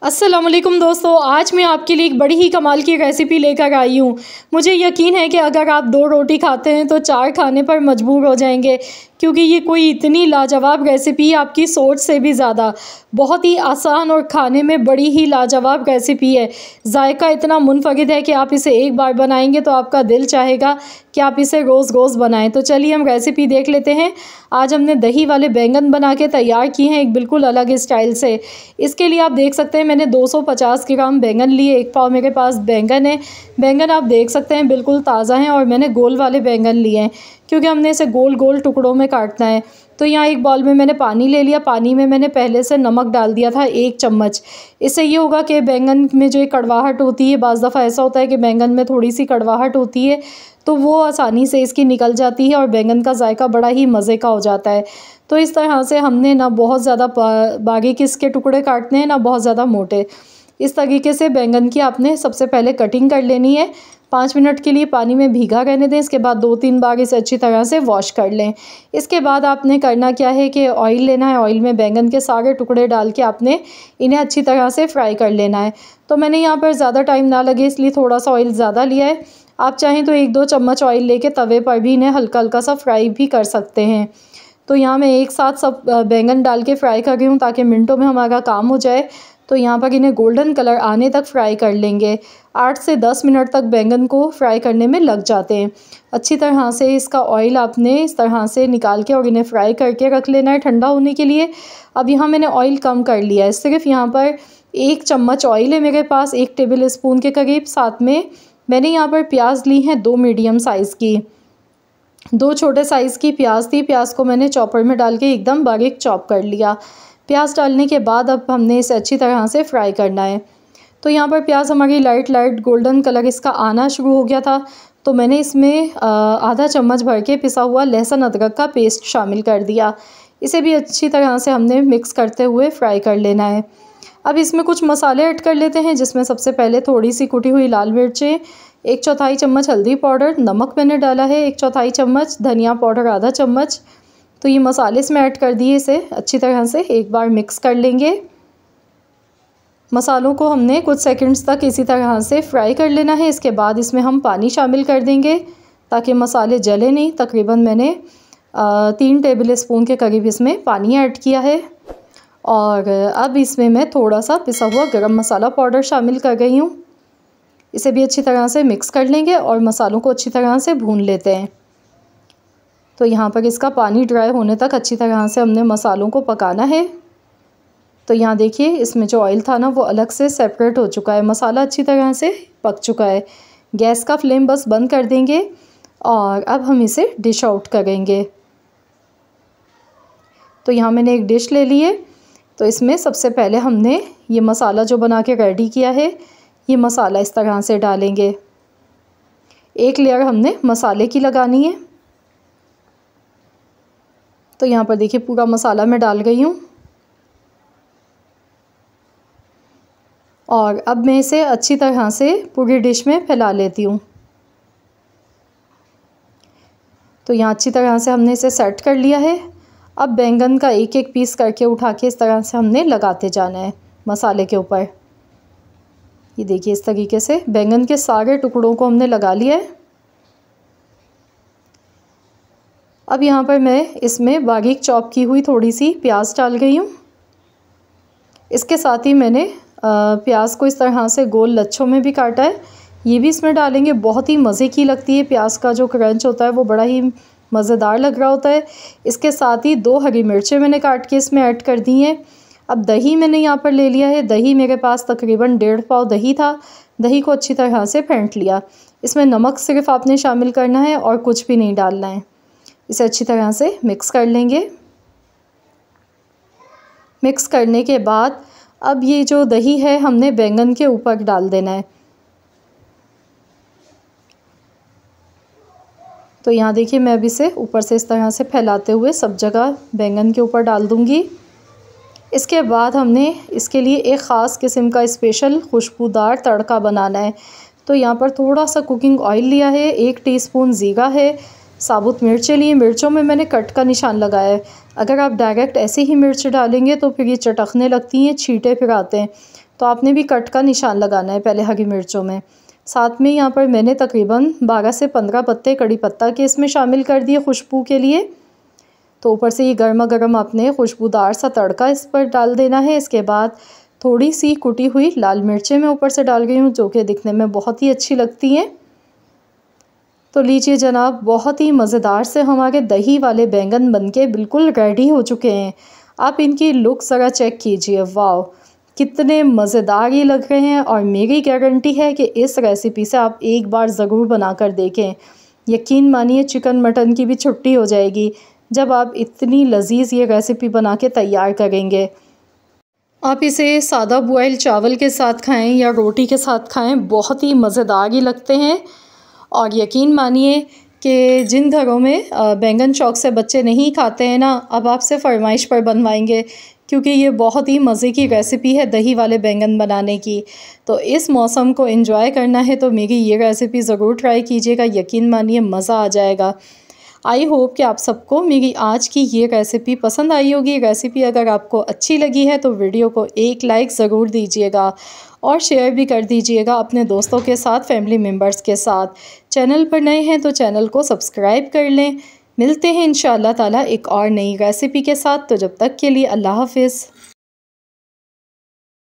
अस्सलाम वालेकुम दोस्तों, आज मैं आपके लिए एक बड़ी ही कमाल की रेसिपी लेकर आई हूँ। मुझे यकीन है कि अगर आप 2 रोटी खाते हैं तो 4 खाने पर मजबूर हो जाएंगे, क्योंकि ये कोई इतनी लाजवाब रेसिपी आपकी सोच से भी ज़्यादा बहुत ही आसान और खाने में बड़ी ही लाजवाब रेसिपी है। जायका इतना मुनफरिद है कि आप इसे एक बार बनाएंगे तो आपका दिल चाहेगा कि आप इसे रोज़ रोज़ बनाएं। तो चलिए हम रेसिपी देख लेते हैं। आज हमने दही वाले बैंगन बना के तैयार किए हैं एक बिल्कुल अलग स्टाइल से। इसके लिए आप देख सकते हैं मैंने 250 ग्राम बैंगन लिए, 1 पाव मेरे पास बैंगन है। बैंगन आप देख सकते हैं बिल्कुल ताज़ा हैं और मैंने गोल वाले बैंगन लिए हैं, क्योंकि हमने इसे गोल गोल टुकड़ों में काटना है। तो यहाँ एक बाउल में मैंने पानी ले लिया। पानी में मैंने पहले से नमक डाल दिया था 1 चम्मच। इससे ये होगा कि बैंगन में जो एक कड़वाहट होती है, बाज़ दफ़ा ऐसा होता है कि बैंगन में थोड़ी सी कड़वाहट होती है, तो वो आसानी से इसकी निकल जाती है और बैंगन का जायका बड़ा ही मज़े का हो जाता है। तो इस तरह से हमने ना बहुत ज़्यादा बारीक इसके टुकड़े काटने हैं, ना बहुत ज़्यादा मोटे। इस तरीके से बैंगन की आपने सबसे पहले कटिंग कर लेनी है। 5 मिनट के लिए पानी में भीगा रहने दें। इसके बाद 2-3 बार इसे अच्छी तरह से वॉश कर लें। इसके बाद आपने करना क्या है कि ऑयल लेना है। ऑयल में बैंगन के सारे टुकड़े डाल के आपने इन्हें अच्छी तरह से फ्राई कर लेना है। तो मैंने यहाँ पर ज़्यादा टाइम ना लगे इसलिए थोड़ा सा ऑयल ज़्यादा लिया है। आप चाहें तो 1-2 चम्मच ऑयल लेके तवे पर भी इन्हें हल्का हल्का सा फ्राई भी कर सकते हैं। तो यहाँ मैं एक साथ सब बैंगन डाल के फ्राई कर रही हूँ ताकि मिनटों में हमारा काम हो जाए। तो यहाँ पर इन्हें गोल्डन कलर आने तक फ्राई कर लेंगे। 8 से 10 मिनट तक बैंगन को फ्राई करने में लग जाते हैं। अच्छी तरह से इसका ऑयल आपने इस तरह से निकाल के और इन्हें फ्राई करके रख लेना है ठंडा होने के लिए। अब यहाँ मैंने ऑयल कम कर लिया है, सिर्फ यहाँ पर 1 चम्मच ऑयल है मेरे पास, 1 टेबल स्पून के करीब। साथ में मैंने यहाँ पर प्याज ली हैं 2 मीडियम साइज़ की, 2 छोटे साइज़ की प्याज थी। प्याज को मैंने चॉपर में डाल के एकदम बारीक चॉप कर लिया। प्याज डालने के बाद अब हमने इसे अच्छी तरह से फ्राई करना है। तो यहाँ पर प्याज हमारी लाइट गोल्डन कलर इसका आना शुरू हो गया था। तो मैंने इसमें आधा चम्मच भर के पिसा हुआ लहसुन अदरक का पेस्ट शामिल कर दिया। इसे भी अच्छी तरह से हमने मिक्स करते हुए फ्राई कर लेना है। अब इसमें कुछ मसाले ऐड कर लेते हैं, जिसमें सबसे पहले थोड़ी सी कुटी हुई लाल मिर्चें, 1/4 चम्मच हल्दी पाउडर, नमक मैंने डाला है 1/4 चम्मच, धनिया पाउडर आधा चम्मच। तो ये मसाले इसमें ऐड कर दिए। इसे अच्छी तरह से एक बार मिक्स कर लेंगे। मसालों को हमने कुछ सेकंड्स तक इसी तरह से फ्राई कर लेना है। इसके बाद इसमें हम पानी शामिल कर देंगे ताकि मसाले जले नहीं। तकरीबन मैंने 3 टेबल स्पून के करीब इसमें पानी ऐड किया है। और अब इसमें मैं थोड़ा सा पिसा हुआ गरम मसाला पाउडर शामिल कर गई हूँ। इसे भी अच्छी तरह से मिक्स कर लेंगे और मसालों को अच्छी तरह से भून लेते हैं। तो यहाँ पर इसका पानी ड्राई होने तक अच्छी तरह से हमने मसालों को पकाना है। तो यहाँ देखिए इसमें जो ऑयल था ना वो अलग से सेपरेट हो चुका है, मसाला अच्छी तरह से पक चुका है। गैस का फ्लेम बस बंद कर देंगे और अब हम इसे डिश आउट करेंगे। तो यहाँ मैंने एक डिश ले ली है। तो इसमें सबसे पहले हमने ये मसाला जो बना के रेडी किया है, ये मसाला इस तरह से डालेंगे। एक लेयर हमने मसाले की लगानी है। तो यहाँ पर देखिए पूरा मसाला मैं डाल गई हूँ। और अब मैं इसे अच्छी तरह से पूरी डिश में फैला लेती हूँ। तो यहाँ अच्छी तरह से हमने इसे सेट कर लिया है। अब बैंगन का एक एक पीस करके उठा के इस तरह से हमने लगाते जाना है मसाले के ऊपर। ये देखिए इस तरीके से बैंगन के सारे टुकड़ों को हमने लगा लिया है। अब यहाँ पर मैं इसमें बारीक चॉप की हुई थोड़ी सी प्याज डाल गई हूँ। इसके साथ ही मैंने प्याज को इस तरह से गोल लच्छों में भी काटा है, ये भी इसमें डालेंगे। बहुत ही मज़े की लगती है, प्याज का जो क्रंच होता है वो बड़ा ही मज़ेदार लग रहा होता है। इसके साथ ही 2 हरी मिर्चें मैंने काट के इसमें ऐड कर दी हैं। अब दही मैंने यहाँ पर ले लिया है। दही मेरे पास तकरीबन 1.5 पाव दही था। दही को अच्छी तरह से फेंट लिया। इसमें नमक सिर्फ आपने शामिल करना है और कुछ भी नहीं डालना है। इसे अच्छी तरह से मिक्स कर लेंगे। मिक्स करने के बाद अब ये जो दही है हमने बैंगन के ऊपर डाल देना है। तो यहाँ देखिए मैं अब इसे ऊपर से इस तरह से फैलाते हुए सब जगह बैंगन के ऊपर डाल दूँगी। इसके बाद हमने इसके लिए एक ख़ास किस्म का स्पेशल खुशबूदार तड़का बनाना है। तो यहाँ पर थोड़ा सा कुकिंग ऑयल लिया है, 1 टीस्पून ज़ीरा है, साबुत मिर्चें लिए। मिर्चों में मैंने कट का निशान लगाया है। अगर आप डायरेक्ट ऐसे ही मिर्च डालेंगे तो फिर ये चटकने लगती हैं, छींटे फिर आते हैं। तो आपने भी कट का निशान लगाना है पहले हरी मिर्चों में। साथ में यहाँ पर मैंने तकरीबन 12 से 15 पत्ते कड़ी पत्ता के इसमें शामिल कर दिए खुशबू के लिए। तो ऊपर से ये गर्मा गर्म आपने खुशबूदार सा तड़का इस पर डाल देना है। इसके बाद थोड़ी सी कुटी हुई लाल मिर्चें मैं ऊपर से डाल गई हूँ, जो कि दिखने में बहुत ही अच्छी लगती हैं। तो लीजिए जनाब, बहुत ही मज़ेदार से हमारे दही वाले बैंगन बनके बिल्कुल रेडी हो चुके हैं। आप इनकी लुक ज़रा चेक कीजिए, वाह कितने मज़ेदार ये लग रहे हैं। और मेरी गारंटी है कि इस रेसिपी से आप एक बार ज़रूर बना कर देखें। यकीन मानिए चिकन मटन की भी छुट्टी हो जाएगी जब आप इतनी लजीज ये रेसिपी बना के तैयार करेंगे। आप इसे सादा बॉयल चावल के साथ खाएं या रोटी के साथ खाएं, बहुत ही मज़ेदार ही लगते हैं। और यकीन मानिए कि जिन घरों में बैंगन चौक से बच्चे नहीं खाते हैं ना, अब आपसे फरमाइश पर बनवाएंगे, क्योंकि ये बहुत ही मज़े की रेसिपी है दही वाले बैंगन बनाने की। तो इस मौसम को एंजॉय करना है तो मेरी ये रेसिपी ज़रूर ट्राई कीजिएगा, यकीन मानिए मज़ा आ जाएगा। आई होप कि आप सबको मेरी आज की ये रेसिपी पसंद आई होगी। रेसिपी अगर आपको अच्छी लगी है तो वीडियो को एक लाइक ज़रूर दीजिएगा और शेयर भी कर दीजिएगा अपने दोस्तों के साथ, फैमिली मेम्बर्स के साथ। चैनल पर नए हैं तो चैनल को सब्सक्राइब कर लें। मिलते हैं इंशाअल्लाह ताला एक और नई रेसिपी के साथ। तो जब तक के लिए अल्लाह हाफ़िज़।